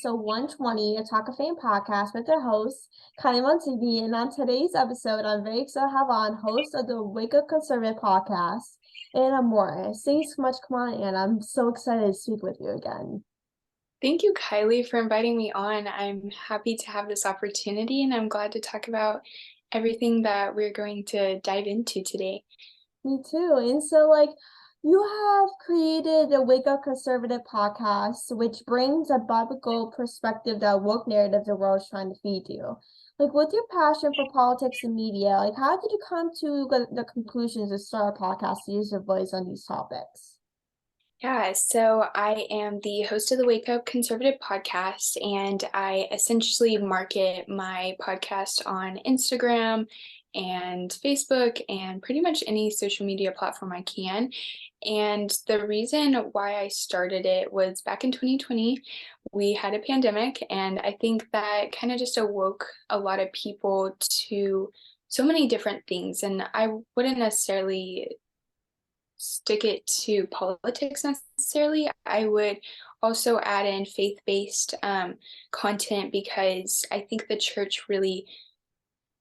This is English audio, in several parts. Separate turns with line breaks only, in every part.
episode 120 of Talkoffamepod podcast with their host, Kylie, and on today's episode, I'm very excited to have on host of the Wake Up Conservative podcast, Anna Morris. Thanks so much, come on, Anna. I'm so excited to speak with you again.
Thank you, Kylie, for inviting me on. I'm happy to have this opportunity and I'm glad to talk about everything that we're going to dive into today.
Me too. And so, you have created the Wake Up Conservative podcast, which brings a biblical perspective that woke narrative the world is trying to feed you. With your passion for politics and media, how did you come to the conclusions to start a podcast to use your voice on these topics?
Yeah, so I am the host of the Wake Up Conservative podcast, and I essentially market my podcast on Instagram and Facebook and pretty much any social media platform I can. And the reason why I started it was back in 2020, we had a pandemic, and I think that kind of just awoke a lot of people to so many different things. And I wouldn't necessarily stick it to politics necessarily. I would also add in faith-based content because I think the church really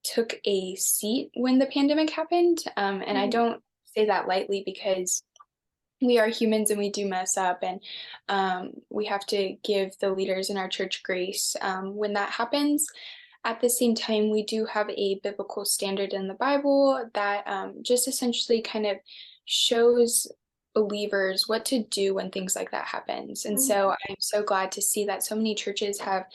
took a seat when the pandemic happened. And I don't say that lightly because we are humans and we do mess up, and we have to give the leaders in our church grace when that happens. At the same time, we do have a biblical standard in the Bible that just essentially kind of shows believers what to do when things like that happens. And so I'm so glad to see that so many churches have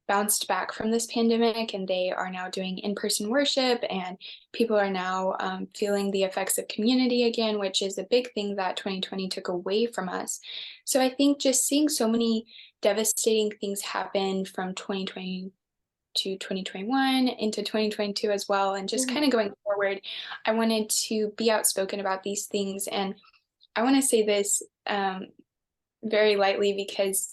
bounced back from this pandemic and they are now doing in-person worship, and people are now feeling the effects of community again, which is a big thing that 2020 took away from us. So I think just seeing so many devastating things happen from 2020 to 2021 into 2022 as well, and just kind of going forward, I wanted to be outspoken about these things. And I want to say this very lightly because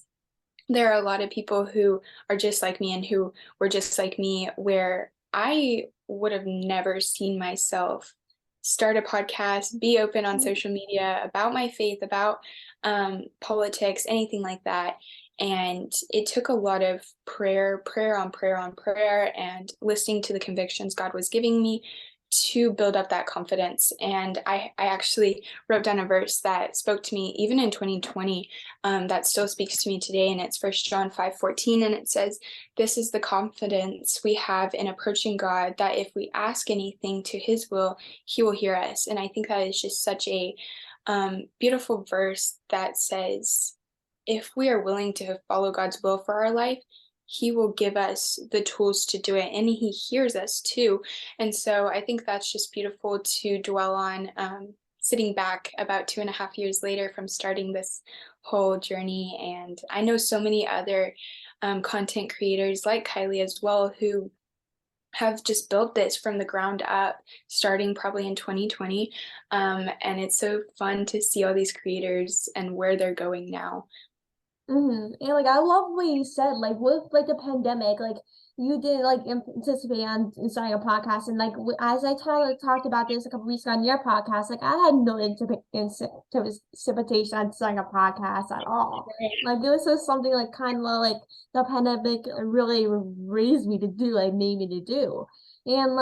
there are a lot of people who are just like me and who were just like me, where I would have never seen myself start a podcast, be open on social media about my faith, about politics, anything like that. And it took a lot of prayer on prayer on prayer, and listening to the convictions God was giving me to build up that confidence. And I actually wrote down a verse that spoke to me even in 2020 that still speaks to me today. And it's 1 John 5:14. And it says, "This is the confidence we have in approaching God, that if we ask anything to his will, he will hear us." And I think that is just such a beautiful verse that says, if we are willing to follow God's will for our life, he will give us the tools to do it, and he hears us too. And so I think that's just beautiful to dwell on, sitting back about 2.5 years later from starting this whole journey. And I know so many other content creators like Kylie as well, who have just built this from the ground up, starting probably in 2020. And it's so fun to see all these creators and where they're going now.
And I love what you said, with the pandemic, you didn't anticipate on starting a podcast, and as I talked about this a couple weeks ago on your podcast, I had no anticipation on starting a podcast at all. It was just something kind of the pandemic really raised me to do, made me to do. And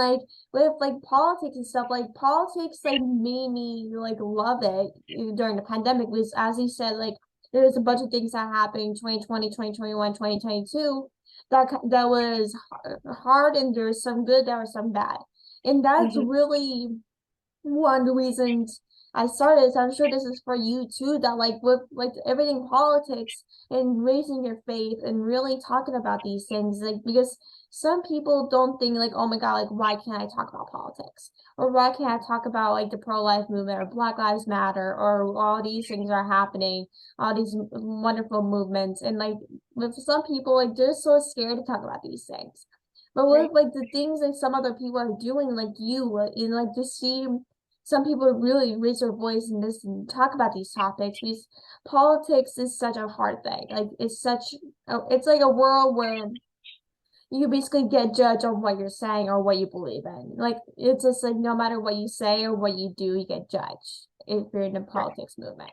with politics and stuff, politics made me love it during the pandemic, because as you said, there was a bunch of things that happened 2020, 2021, 2022 that was hard, and there was some good, there was some bad. And that's really one of the reasons I started. So I'm sure this is for you too, that with everything politics and raising your faith and really talking about these things, because some people don't think oh my God, why can't I talk about politics? Or why can't I talk about the pro-life movement or Black Lives Matter, or all these things are happening, all these wonderful movements. And with some people, they're so scared to talk about these things. But with the things some other people are doing, you, and to see some people really raise their voice and listen, talk about these topics, because politics is such a hard thing. It's a world where you basically get judged on what you're saying or what you believe in. It's just no matter what you say or what you do, you get judged if you're in the politics movement.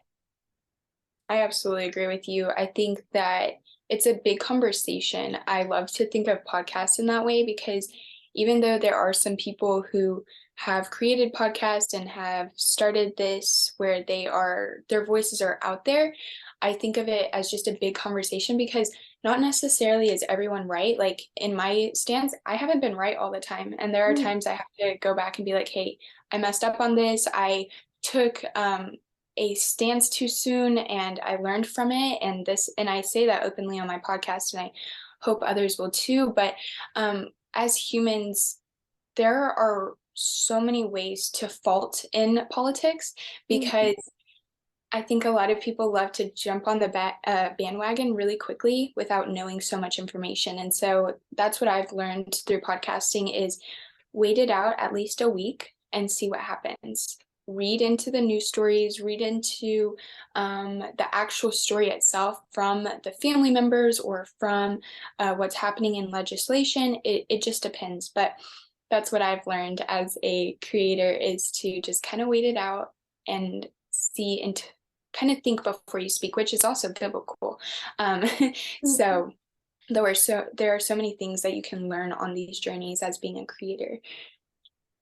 I absolutely agree with you. I think that it's a big conversation. I love to think of podcasts in that way because even though there are some people who have created podcasts and have started this where their voices are out there, I think of it as just a big conversation because not necessarily is everyone right. Like in my stance, I haven't been right all the time. And there are
Mhm.
times I have to go back and be like, hey, I messed up on this. I took a stance too soon and I learned from it. And I say that openly on my podcast and I hope others will too. But as humans, there are so many ways to fault in politics
Mhm.
because I think a lot of people love to jump on the bandwagon really quickly without knowing so much information. And so that's what I've learned through podcasting is wait it out at least a week and see what happens. Read into the news stories, read into the actual story itself from the family members or from what's happening in legislation. It just depends. But that's what I've learned as a creator is to just kind of wait it out and see and kind of think before you speak, which is also biblical. Um,
Mhm.
so there are so many things that you can learn on these journeys as being a creator.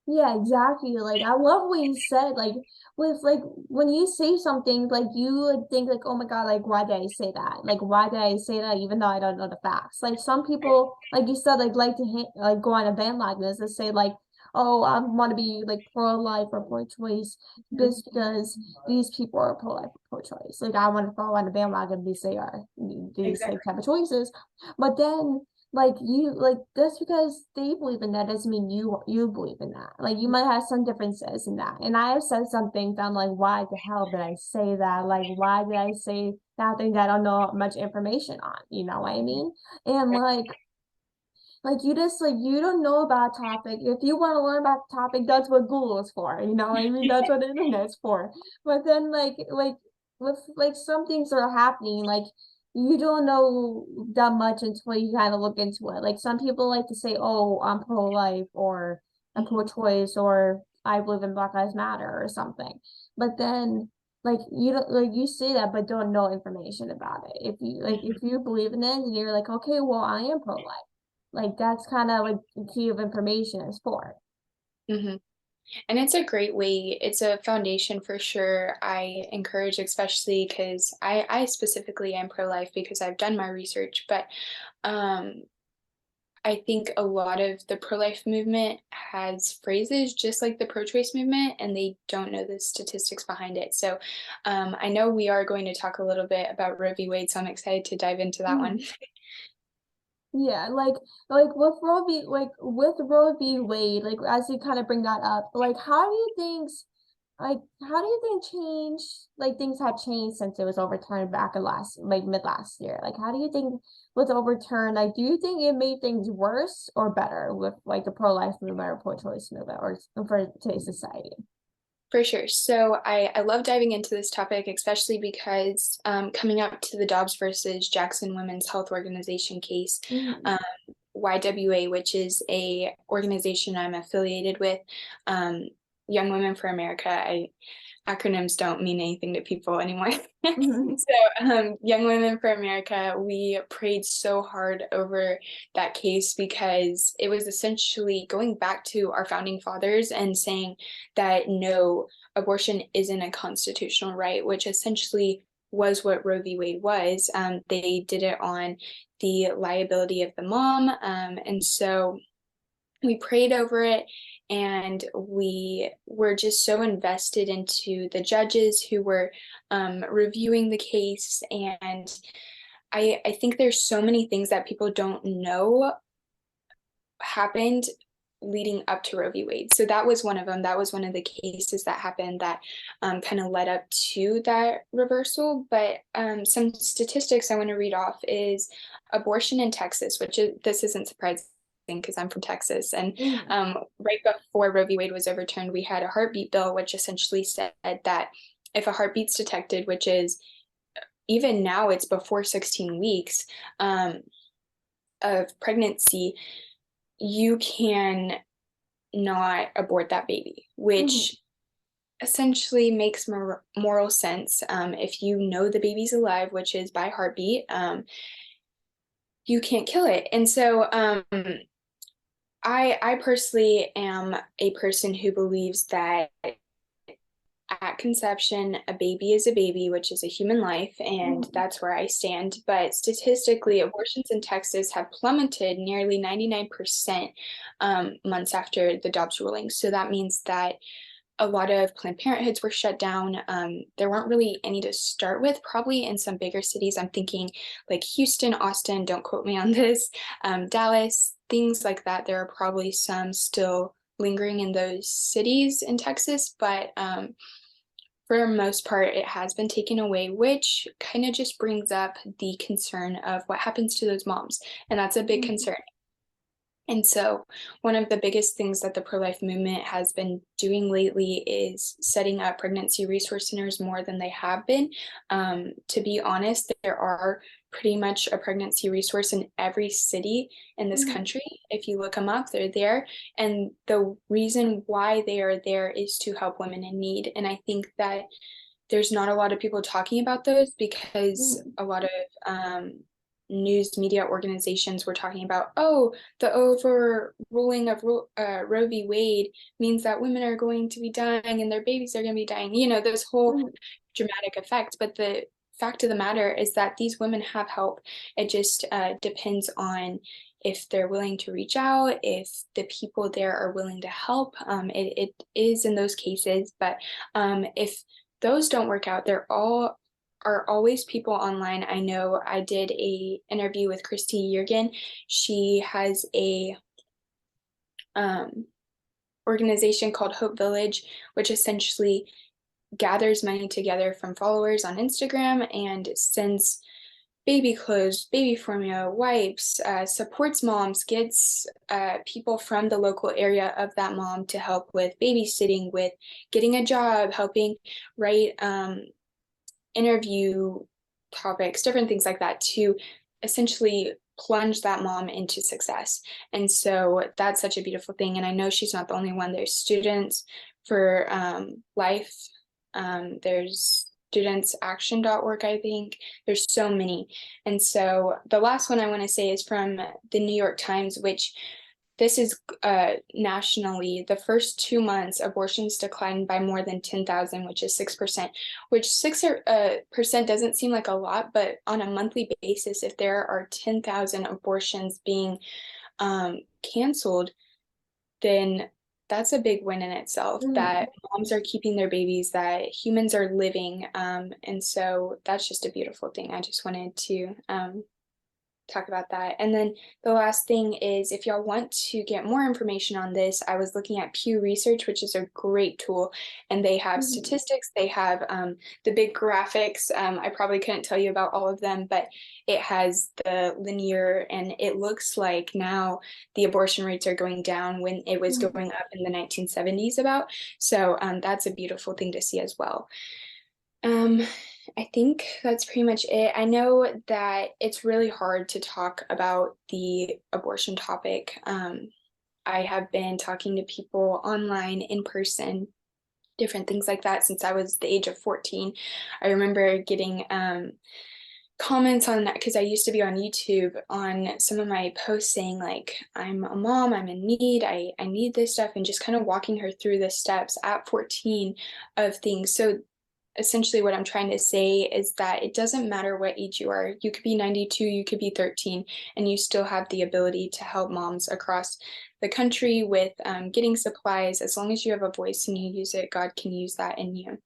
Yeah, exactly. Like I love what you said. Like with like when you say something, like you would think like, oh my God, like why did I say that? Like why did I say that even though I don't know the facts? Like some people, like you said, like to hit, like go on a bandwagon to say like, oh, I want to be like pro-life or pro-choice just because these people are pro-life or pro-choice. Like I want to follow on the bandwagon because they are these like
Exactly.
type of choices. But then like you like just because they believe in that doesn't mean you believe in that. Like you might have some differences in that. And I have said some things I'm like, why the hell did I say that? Like why did I say that thing that I don't know much information on? You know what I mean? And like you just like you don't know about a topic. If you want to learn about the topic, that's what Google is for. You know what I mean? That's what the internet's for. But then like with like some things that are happening, like you don't know that much until you kind of look into it. Like some people like to say, "Oh, I'm pro-life," or "I'm
Mhm.
pro-choice," or "I believe in Black Lives Matter," or something. But then like you don't like you say that but don't know information about it. If you believe in it and you're like, okay, well I am pro-life, like that's kind of like the key of information is for.
Mhm. And it's a great way. It's a foundation for sure. I encourage, especially because I specifically am pro-life because I've done my research, but um, I think a lot of the pro-life movement has phrases just like the pro-choice movement, and they don't know the statistics behind it. So I know we are going to talk a little bit about Roe v. Wade, so I'm excited to dive into that one.
Mhm. Yeah, like with Roe v. Wade, like as you kind of bring that up, like how do you think things have changed since it was overturned back in last like mid last year? Like how do you think was overturned? Like do you think it made things worse or better with like the pro-life movement or pro-choice movement or for today's society?
For sure. So I love diving into this topic, especially because coming up to the Dobbs versus Jackson Women's Health Organization case,
Mhm.
um, YWA, which is a organization I'm affiliated with, um, Young Women for America. Acronyms don't mean anything to people anymore.
Mhm.
Young Women for America, we prayed so hard over that case because it was essentially going back to our founding fathers and saying that no, abortion isn't a constitutional right, which essentially was what Roe v. Wade was. They did it on the liability of the mom. And so we prayed over it and we were just so invested into the judges who were reviewing the case. And I think there's so many things that people don't know happened leading up to Roe v. Wade. So that was one of them. That was one of the cases that happened that kind of led up to that reversal. But some statistics I want to read off is abortion in Texas, this isn't surprising because I'm from Texas. And
Mhm.
right before Roe v. Wade was overturned, we had a heartbeat bill, which essentially said that if a heartbeat's detected, which is even now it's before 16 weeks of pregnancy, you can not abort that baby,
Mhm.
which essentially makes moral sense. If you know the baby's alive, which is by heartbeat, you can't kill it. And so I personally am a person who believes that at conception, a baby is a baby, which is a human life, and
Mhm.
that's where I stand. But statistically, abortions in Texas have plummeted nearly 99% months after the Dobbs ruling. So that means that a lot of Planned Parenthoods were shut down. There weren't really any to start with, probably in some bigger cities. I'm thinking like Houston, Austin, don't quote me on this, Dallas, things like that. There are probably some still lingering in those cities in Texas, but for the most part, it has been taken away, which kind of just brings up the concern of what happens to those moms. And that's a big
Mhm.
concern. And so, one of the biggest things that the pro life movement has been doing lately is setting up pregnancy resource centers more than they have been. To be honest, there are pretty much a pregnancy resource in every city in this
Mhm.
country. If you look them up, they're there. And the reason why they are there is to help women in need. And I think that there's not a lot of people talking about those because
Mhm.
a lot of news media organizations were talking about, oh, the overruling of Roe v. Wade means that women are going to be dying and their babies are going to be dying, this whole
Mhm.
dramatic effect. But the fact of the matter is that these women have help. It just depends on if they're willing to reach out, if the people there are willing to help. It is in those cases, but if those don't work out, there all are always people online. I know I did a interview with Christy Yergin. She has a um, organization called Hope Village, which essentially gathers money together from followers on Instagram and sends baby clothes, baby formula, wipes, supports moms, gets people from the local area of that mom to help with babysitting, with getting a job, helping write interview topics, different things like that to essentially plunge that mom into success. And so that's such a beautiful thing. And I know she's not the only one. There's students for life. There's studentsaction.org, I think. There's so many. And so the last one I want to say is from the New York Times, which this is nationally. The first 2 months, abortions declined by more than 10,000, which is 6%, which 6% doesn't seem like a lot, but on a monthly basis, if there are 10,000 abortions being canceled, then that's a big win in itself
Mhm.
that moms are keeping their babies, that humans are living. And so that's just a beautiful thing. I just wanted to talk about that. And then the last thing is if y'all want to get more information on this, I was looking at Pew Research, which is a great tool, and they have
Mhm.
statistics, they have the big graphics. I probably couldn't tell you about all of them, but it has the linear, and it looks like now the abortion rates are going down when it was
Mhm.
going up in the 1970s about. So that's a beautiful thing to see as well. Um, I think that's pretty much it. I know that it's really hard to talk about the abortion topic. I have been talking to people online, in person, different things like that since I was the age of 14. I remember getting comments on that because I used to be on YouTube on some of my posts saying like I'm a mom, I'm in need, I need this stuff, and just kind of walking her through the steps at 14 of things. So essentially what I'm trying to say is that it doesn't matter what age you are. You could be 92, you could be 13, and you still have the ability to help moms across the country with getting supplies. As long as you have a voice and you use it, God can use that in you.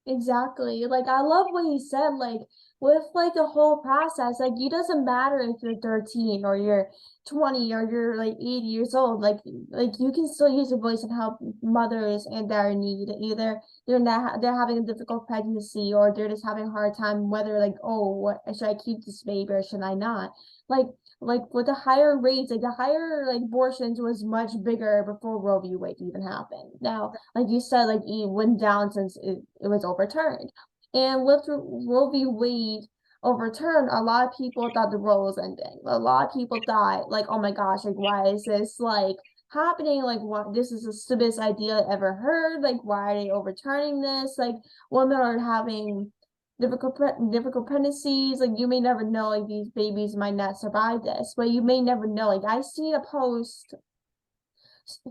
Exactly. Like I love what you said, like with like the whole process, like it doesn't matter if you're 13 or you're 20 or you're like 80 years old, like you can still use your voice and help mothers and their in need. Either they're having a difficult pregnancy or they're just having a hard time whether like, oh, what should I keep this baby or should I not? Like like with the higher rates, like the higher like abortions was much bigger before Roe v. Wade even happened. Now, like you said, like it went down since it was overturned. And with Roe v. Wade overturned, a lot of people thought the road was ending. A lot of people thought, like, oh my gosh, like why is this like happening? Like what this is the stupidest idea I ever heard. Like, why are they overturning this? Like women are having difficult pregnancies. Like you may never know, like these babies might not survive this, but you may never know. Like I seen a post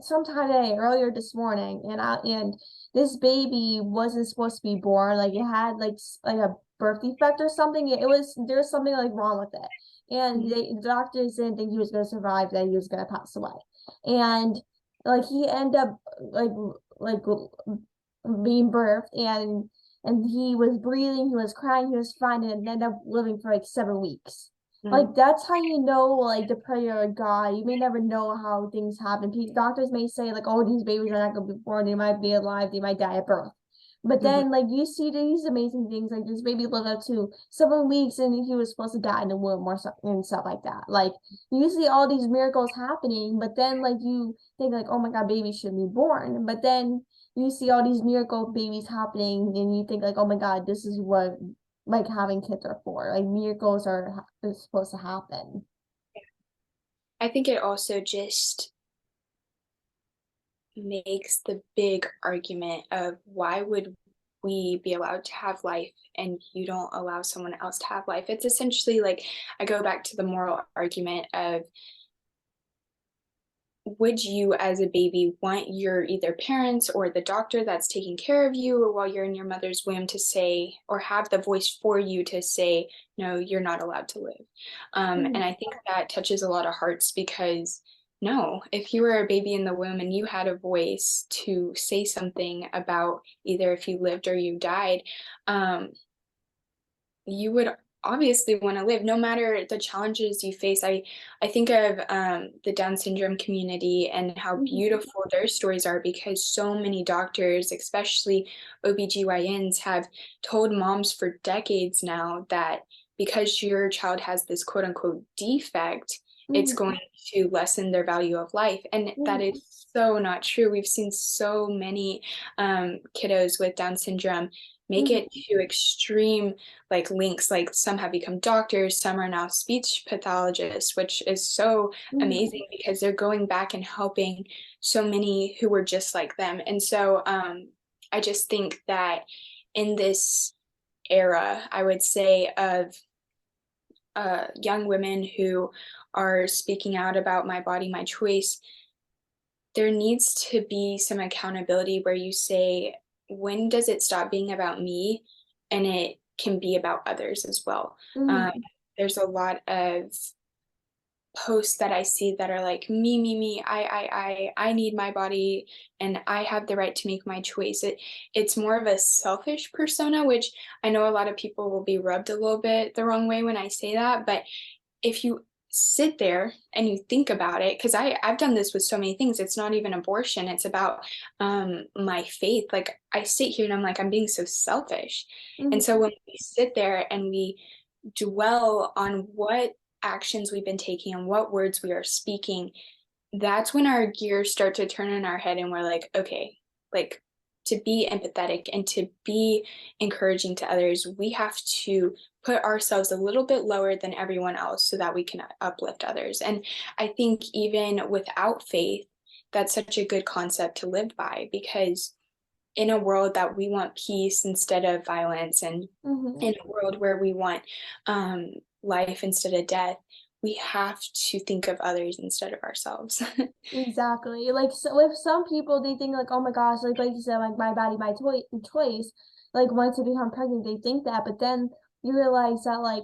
sometime today, earlier this morning, and this baby wasn't supposed to be born. Like it had like a birth defect or something. There's something like wrong with it, and the doctors didn't think he was gonna survive. That he was gonna pass away, and like he ended up like being birthed, and he was breathing, he was crying, he was fine, and ended up living for like 7 weeks. Like that's how you know like the prayer of God. You may never know how things happen. Doctors may say like, oh, these babies are not gonna be born, they might be alive, they might die at birth. But
Mhm.
then like you see these amazing things, like this baby lived up to 7 weeks and he was supposed to die in the womb or stuff and stuff like that. Like you see all these miracles happening, but then like you think like, oh my God, baby should be born. But then you see all these miracle babies happening and you think like, oh my God, this is what like having kids are for. Like miracles are supposed to happen.
I think it also just makes the big argument of why would we be allowed to have life and you don't allow someone else to have life. It's essentially like I go back to the moral argument of would you as a baby want your either parents or the doctor that's taking care of you or while you're in your mother's womb to say or have the voice for you to say no, you're not allowed to live. And
Mm-hmm.
I think that touches a lot of hearts because no, if you were a baby in the womb and you had a voice to say something about either if you lived or you died, um, you would obviously want to live no matter the challenges you face. I think of the Down syndrome community and how
Mm-hmm.
beautiful their stories are because so many doctors, especially OBGYNs, have told moms for decades now that because your child has this quote unquote defect, it's
Mm-hmm.
going to lessen their value of life, and that
Mm-hmm.
is so not true. We've seen so many kiddos with Down syndrome make it
Mm-hmm.
to extreme like links, like some have become doctors, some are now speech pathologists, which is so
Mm-hmm.
amazing because they're going back and helping so many who were just like them. And so I just think that in this era, I would say, of young women who are speaking out about my body, my choice, there needs to be some accountability where you say, when does it stop being about me and it can be about others as well? Um,
Mm-hmm.
there's a lot of posts that I see that are like me, I need my body and I have the right to make my choice. It's more of a selfish persona, which I know a lot of people will be rubbed a little bit the wrong way when I say that, but if you sit there and you think about it, because I've done this with so many things. It's not even abortion, it's about my faith. Like I sit here and I'm like, I'm being so selfish. And so
Mm-hmm.
when we sit there and we dwell on what actions we've been taking and what words we are speaking, that's when our gears start to turn in our head and we're like, okay, like to be empathetic and to be encouraging to others, we have to put ourselves a little bit lower than everyone else so that we can uplift others. And I think even without faith, that's such a good concept to live by because in a world that we want peace instead of violence and
Mm-hmm.
in a world where we want um, life instead of death, we have to think of others instead of ourselves.
Exactly. Like so with some people they think like, oh my gosh, like you said, like my body, my choice. Like once you become pregnant, they think that, but then you realize that like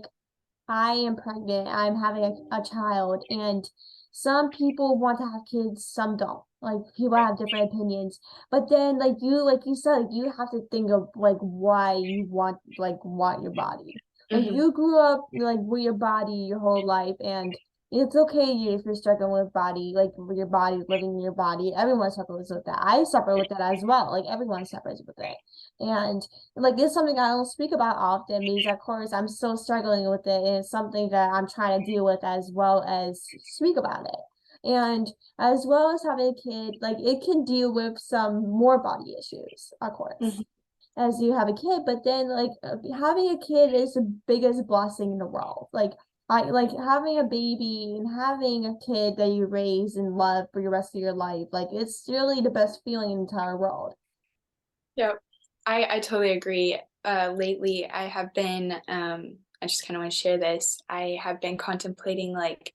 I am pregnant, I'm having a child, and some people want to have kids, some don't. Like people have different opinions. But then like you said, like you have to think of like why you want your body. Like
Hmm.
you grew up like with your body your whole life and it's okay if you're struggling with body, like with your body, living in your body. Everyone suffers with that. I suffer with that as well. Like everyone suffers with it. And like it's something I don't speak about often because of course I'm still struggling with it and it's something that I'm trying to deal with as well as speak about it. And as well as having a kid, like it can deal with some more body issues, of
Hmm.
course, as you have a kid, but then like having a kid is the biggest blessing in the world. Like I like having a baby and having a kid that you raise and love for the rest of your life. Like it's really the best feeling in the entire world.
Yep. I totally agree. Lately, I have been, I just kind of want to share this. I have been contemplating, like,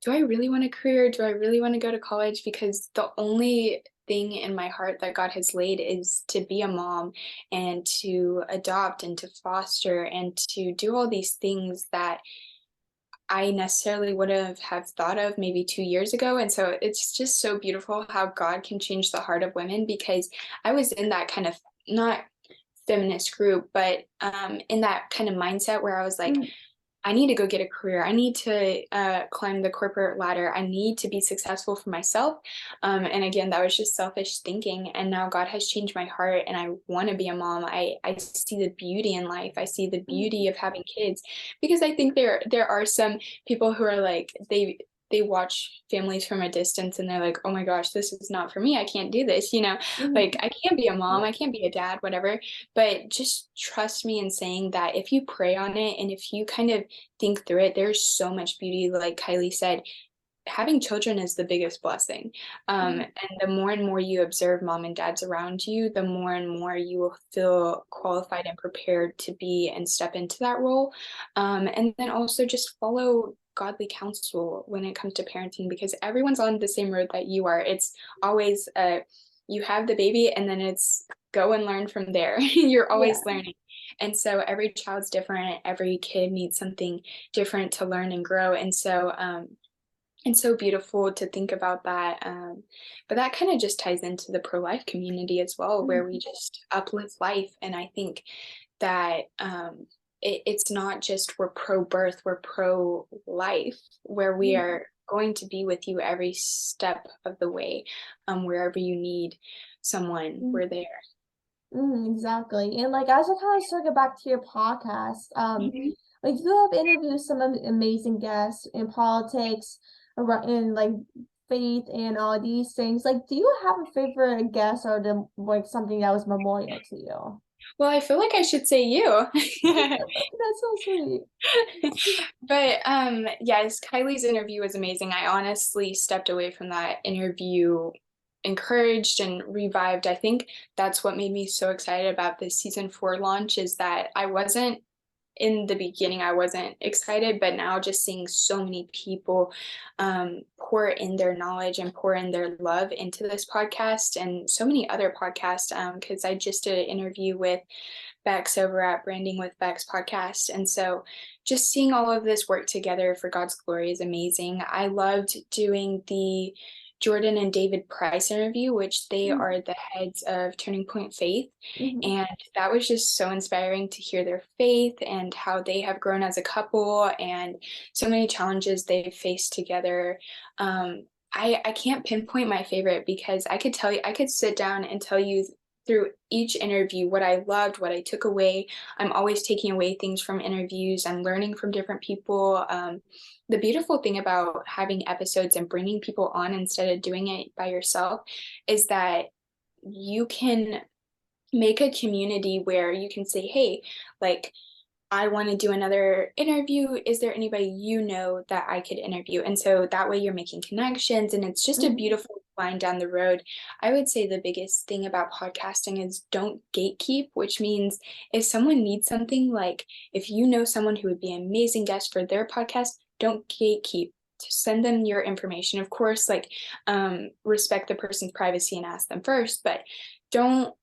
do I really want a career? Do I really want to go to college? Because the only thing in my heart that God has laid is to be a mom and to adopt and to foster and to do all these things that I necessarily would have thought of maybe 2 years ago. And so it's just so beautiful how God can change the heart of women because I was in that kind of not feminist group, but in that kind of mindset where I was like,
Mm,
I need to go get a career. I need to climb the corporate ladder. I need to be successful for myself. And again, that was just selfish thinking. And now God has changed my heart and I want to be a mom. I see the beauty in life. I see the beauty
mm,
of having kids because I think there are some people who are like, they watch families from a distance and they're like, oh my gosh, this is not for me. I can't do this. Like
mm.
I can't be a mom.
Yeah.
I can't be a dad, whatever. But just trust me in saying that if you pray on it and if you kind of think through it, there's so much beauty. Like Kylie said, having children is the biggest blessing.
Mm,
And the more and more you observe mom and dads around you, the more and more you will feel qualified and prepared to be and step into that role. And then also just follow godly counsel when it comes to parenting because everyone's on the same road that you are. It's always you have the baby and then it's go and learn from there. You're always
yeah.
learning. And so every child's different. Every kid needs something different to learn and grow. And so beautiful to think about that. But that kind of just ties into the pro-life community as well, where we
Mm,
just uplift life. And I think that it's not just we're pro-birth, we're pro-life, where we
mm,
are going to be with you every step of the way. Wherever you need someone,
mm,
we're there.
exactly. And like as I kind of circle back to your podcast,
Mhm.
like you have interviewed some amazing guests in politics, around in like faith and all these things. Like, do you have a favorite guest or the like something that was memorial to you?
Well, I feel like I should say you.
That's so sweet.
But yes, Kylie's interview was amazing. I honestly stepped away from that interview encouraged and revived. I think that's what made me so excited about this season 4 launch is that I wasn't in the beginning I wasn't excited, but now just seeing so many people pour in their knowledge and pour in their love into this podcast and so many other podcasts. Because I just did an interview with Bex over at Branding with Bex podcast. And so just seeing all of this work together for God's glory is amazing. I loved doing the Jordan and David Price interview, which they
Mm,
are the heads of Turning Point Faith.
mhm,
And that was just so inspiring to hear their faith and how they have grown as a couple and so many challenges they've faced together. I can't pinpoint my favorite because I could tell you, I could sit down and tell you through each interview what I loved, what I took away. I'm always taking away things from interviews. I'm learning from different people. The beautiful thing about having episodes and bringing people on instead of doing it by yourself is that you can make a community where you can say, hey, like, I want to do another interview. Is there anybody you know that I could interview? And so that way you're making connections and it's just a
mhm,
beautiful line down the road. I would say the biggest thing about podcasting is don't gatekeep, which means if someone needs something, like if you know someone who would be an amazing guest for their podcast, don't gatekeep. Send them your information. Of course, like respect the person's privacy and ask them first, but don't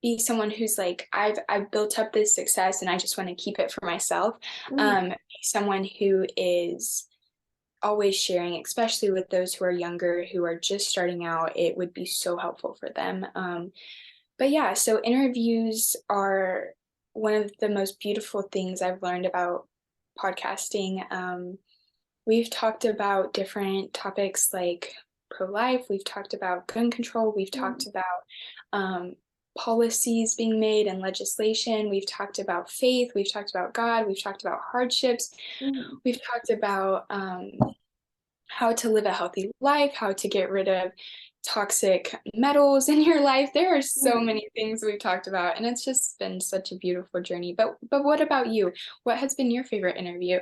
be someone who's like I've built up this success and I just want to keep it for myself.
mhm,
Be someone who is always sharing, especially with those who are younger who are just starting out. It would be so helpful for them. But yeah, so interviews are one of the most beautiful things I've learned about podcasting. We've talked about different topics like pro-life, we've talked about gun control, we've talked
mhm,
about um, policies being made and legislation, we've talked about faith, we've talked about God, we've talked about hardships,
mhm,
we've talked about how to live a healthy life, how to get rid of toxic metals in your life. There are so
mhm.
many things we've talked about, and it's just been such a beautiful journey. But what about you? What has been your favorite interview?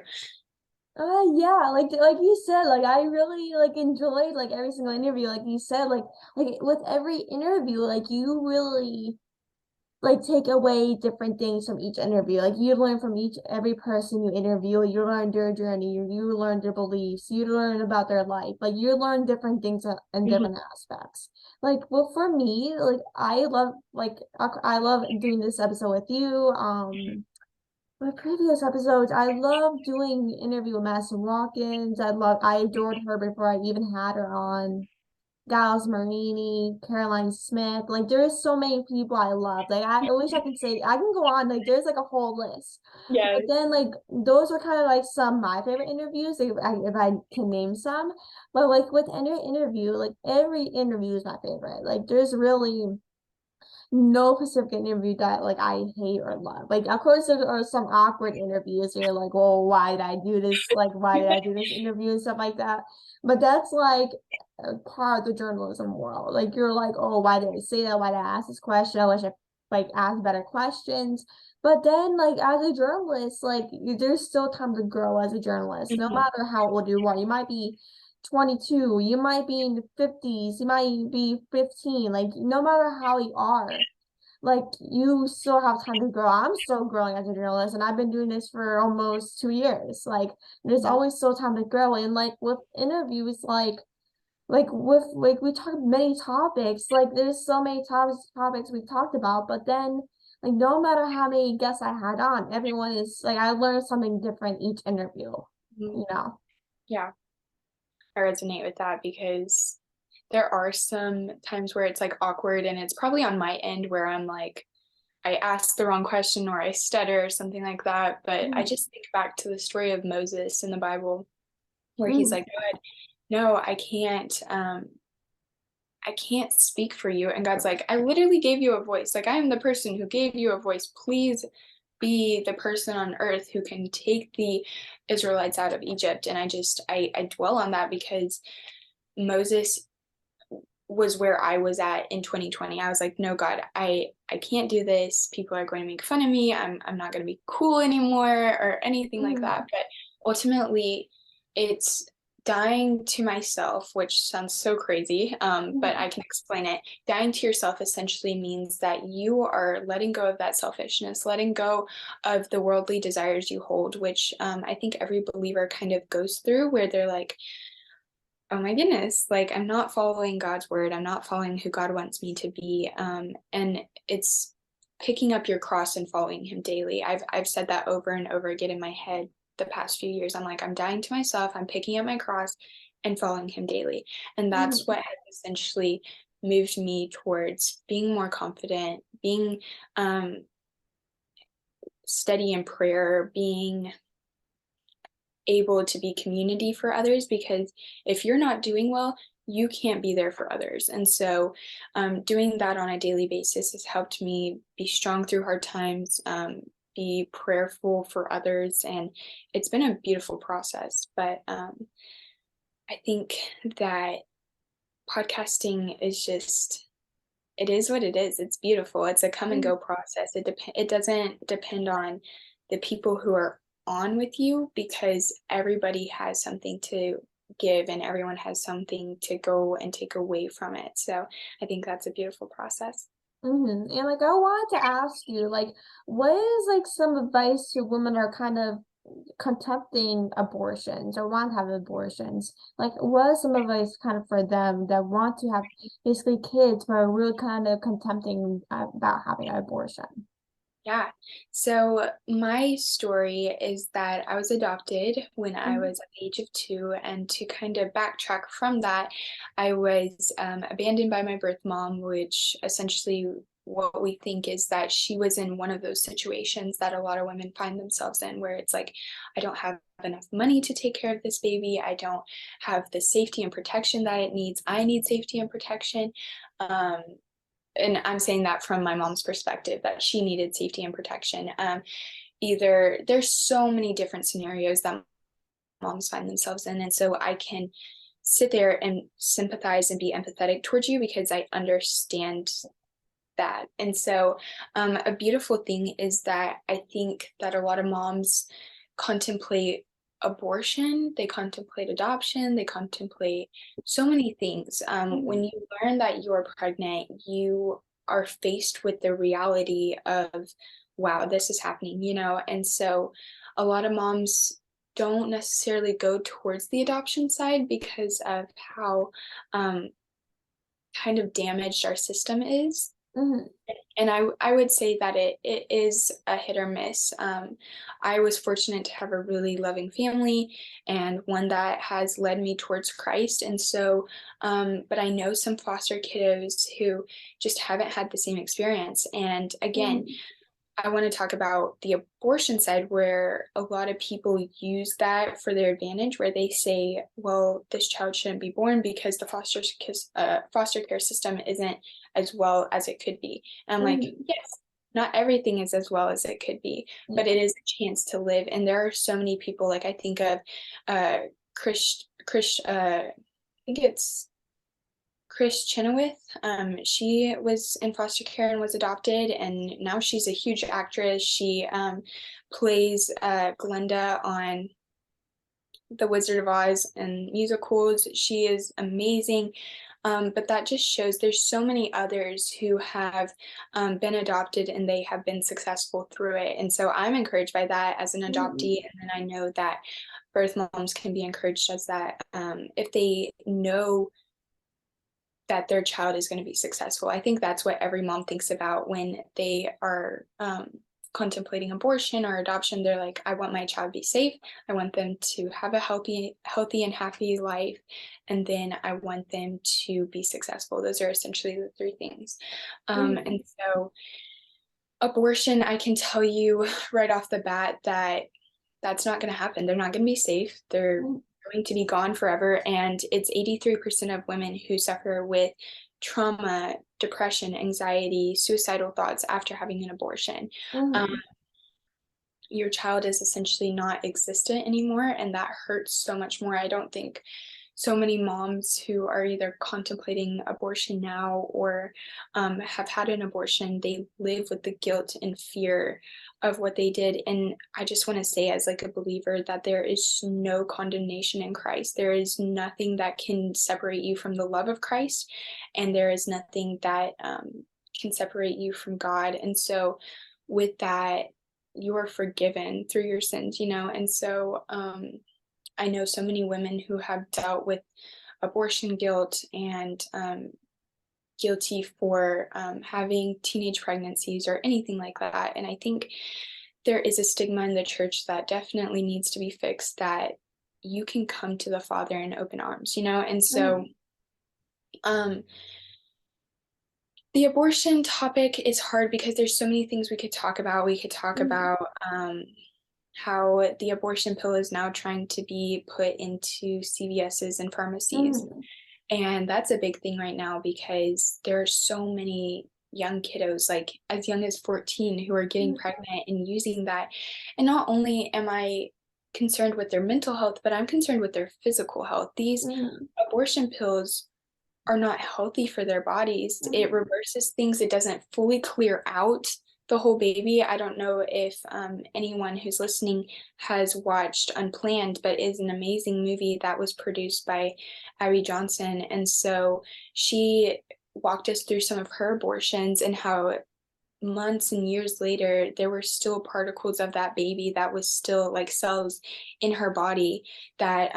Yeah, like you said, like I really like enjoyed like every single interview. Like you said, like with every interview, like you really like take away different things from each interview. Like you learn from every person you interview, you learn their journey, you learn their beliefs, you learn about their life. Like you learn different things in different aspects. Like well for me, like I love doing this episode with you. My previous episodes, I love doing interview with Madison Watkins. I adored her before I even had her on. Giles Marini, Caroline Smith. Like there's so many people I love. Like I wish I could say I can go on. Like there's like a whole list. But
Yes.
then like those are kind of like some of my favorite interviews if I can name some. But like with any interview, like every interview is my favorite. Like there's really no Pacific interview that like I hate or love. Like of course there are some awkward interviews. You're like, well, why did I do this? Like why did I do this interview and stuff like that? But that's like a part of the journalism world. Like you're like, oh, why did I say that? Why did I ask this question? I wish I like asked better questions. But then like as a journalist, like there's still time to grow as a journalist, no
Mhm.
matter how old you are. You might be 22, you might be in the 50s, you might be 15, like no matter how you are, like you still have time to grow. I'm still growing as a journalist and I've been doing this for almost 2 years. Like there's
Yeah.
always still time to grow. And like with interviews, like with like we talked many topics, like there's so many topics we talked about, but then like no matter how many guests I had on, everyone is like I learned something different each interview,
Mhm.
you know.
Yeah, I resonate with that because there are some times where it's like awkward and it's probably on my end where I'm like, I ask the wrong question or I stutter or something like that. But I
Mm-hmm.
just think back to the story of Moses in the Bible where he's
Mm-hmm.
like, God, no, I can't speak for you. And God's like, I literally gave you a voice. Like I am the person who gave you a voice. Please be the person on earth who can take the Israelites out of Egypt. And I dwell on that because Moses was where I was at in 2020. I was like, no, God, I can't do this. People are going to make fun of me. I'm not going to be cool anymore or anything like
Mm-hmm.
that. But ultimately, it's dying to myself, which sounds so crazy, but
Mm-hmm.
I can explain it. Dying to yourself essentially means that you are letting go of that selfishness, letting go of the worldly desires you hold, which I think every believer kind of goes through, where they're like, oh my goodness, like I'm not following God's word. I'm not following who God wants me to be. And it's picking up your cross and following him daily. I've said that over and over again in my head the past few years. I'm like, I'm dying to myself, I'm picking up my cross and following him daily. And that's
Mm-hmm.
what has essentially moved me towards being more confident, being steady in prayer, being able to be community for others, because if you're not doing well, you can't be there for others. And so doing that on a daily basis has helped me be strong through hard times, be prayerful for others, and it's been a beautiful process. But I think that podcasting is just, it is what it is. It's beautiful. It's a come and go process. It doesn't depend on the people who are on with you, because everybody has something to give and everyone has something to go and take away from it. So I think that's a beautiful process.
Mm-hmm. And like I wanted to ask you, like, what is like some advice to women are kind of contempting abortions or want to have abortions? Like, what is some advice kind of for them that want to have basically kids but are really kind of contempting about having an abortion?
Yeah. So my story is that I was adopted when I
Mm-hmm.
was at the age of 2. And to kind of backtrack from that, I was abandoned by my birth mom, which essentially what we think is that she was in one of those situations that a lot of women find themselves in, where it's like, I don't have enough money to take care of this baby. I don't have the safety and protection that it needs. I need safety and protection. Um, and I'm saying that from my mom's perspective, that she needed safety and protection. Either there's so many different scenarios that moms find themselves in, and so I can sit there and sympathize and be empathetic towards you because I understand that. And so a beautiful thing is that I think that a lot of moms contemplate abortion, they contemplate adoption, they contemplate so many things. When you learn that you're pregnant, you are faced with the reality of, wow, this is happening, and so a lot of moms don't necessarily go towards the adoption side because of how kind of damaged our system is.
Mm-hmm.
And I would say that it is a hit or miss. I was fortunate to have a really loving family and one that has led me towards Christ. And so, but I know some foster kiddos who just haven't had the same experience. And again,
Mm-hmm.
I want to talk about the abortion side where a lot of people use that for their advantage, where they say, well, this child shouldn't be born because the foster care system isn't as well as it could be. And I'm like,
Mm-hmm.
yes, not everything is as well as it could be, but
Yeah.
it is a chance to live. And there are so many people, like I think of I think it's Chris Chenoweth. She was in foster care and was adopted, and now she's a huge actress. She plays Glinda on The Wizard of Oz and musicals. She is amazing. But that just shows there's so many others who have been adopted and they have been successful through it. And so I'm encouraged by that as an
Mm-hmm.
adoptee. And then I know that birth moms can be encouraged as that if they know that their child is going to be successful. I think that's what every mom thinks about when they are contemplating abortion or adoption. They're like, I want my child to be safe. I want them to have a healthy and happy life. And then I want them to be successful. Those are essentially the three things.
Mm-hmm.
And so abortion, I can tell you right off the bat that that's not going to happen. They're not going to be safe. They're going to be gone forever. And it's 83% of women who suffer with trauma, depression, anxiety, suicidal thoughts after having an abortion. Um,
Mm-hmm.
your child is essentially not existent anymore, and that hurts so much more. I don't think so many moms who are either contemplating abortion now or have had an abortion, they live with the guilt and fear of what they did. And I just want to say, as like a believer, that there is no condemnation in Christ. There is nothing that can separate you from the love of Christ, and there is nothing that can separate you from God. And so with that, you are forgiven through your sins, and so I know so many women who have dealt with abortion guilt and guilty for having teenage pregnancies or anything like that. And I think there is a stigma in the church that definitely needs to be fixed, that you can come to the Father in open arms, And so um, the abortion topic is hard because there's so many things we could talk about. We could talk
Mm-hmm.
about how the abortion pill is now trying to be put into CVS's and pharmacies.
Mm-hmm.
And that's a big thing right now because there are so many young kiddos, like as young as 14, who are getting pregnant and using that. And not only am I concerned with their mental health, but I'm concerned with their physical health. These
Mm-hmm.
abortion pills are not healthy for their bodies. It
Mm-hmm.
reverses things. It doesn't fully clear out the whole baby. I don't know if anyone who's listening has watched Unplanned, but is an amazing movie that was produced by Abby Johnson. And so she walked us through some of her abortions and how months and years later, there were still particles of that baby that was still like cells in her body that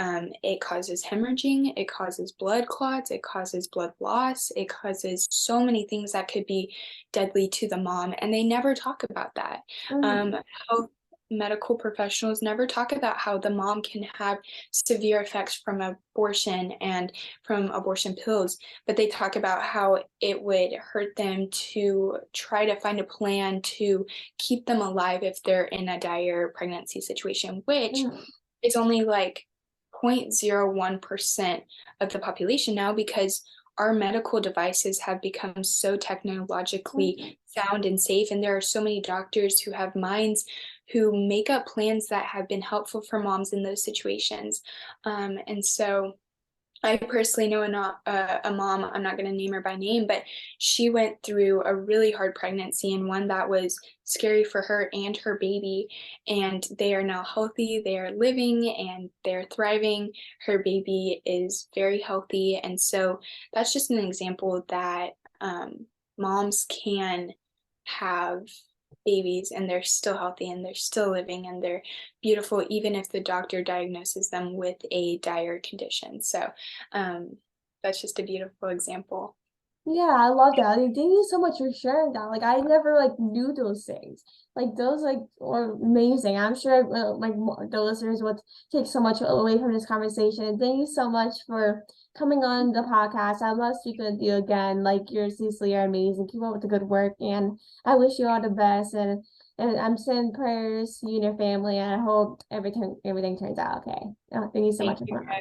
it causes hemorrhaging, it causes blood clots, it causes blood loss, it causes so many things that could be deadly to the mom. And they never talk about that.
Mm-hmm.
Health medical professionals never talk about how the mom can have severe effects from abortion and from abortion pills, but they talk about how it would hurt them to try to find a plan to keep them alive if they're in a dire pregnancy situation, which
Mm-hmm.
is only like 0.01% of the population now because our medical devices have become so
Mm-hmm.
technologically sound and safe. And there are so many doctors who have minds who make up plans that have been helpful for moms in those situations. And so I personally know a mom, I'm not going to name her by name, but she went through a really hard pregnancy and one that was scary for her and her baby. And they are now healthy, they are living and they're thriving. Her baby is very healthy. And so that's just an example that moms can have babies and they're still healthy and they're still living and they're beautiful, even if the doctor diagnoses them with a dire condition. So that's just a beautiful example.
Yeah, I love that. Thank you so much for sharing that. Like, I never like knew those things. Like, those like are amazing. I'm sure the listeners would take so much away from this conversation. And thank you so much for coming on the podcast. I love speaking with you again. Like, you're seriously are amazing. Keep up with the good work, and I wish you all the best. And I'm sending prayers to you and your family, and I hope everything turns out okay. Thank you so
Thank
much for
you,
coming on.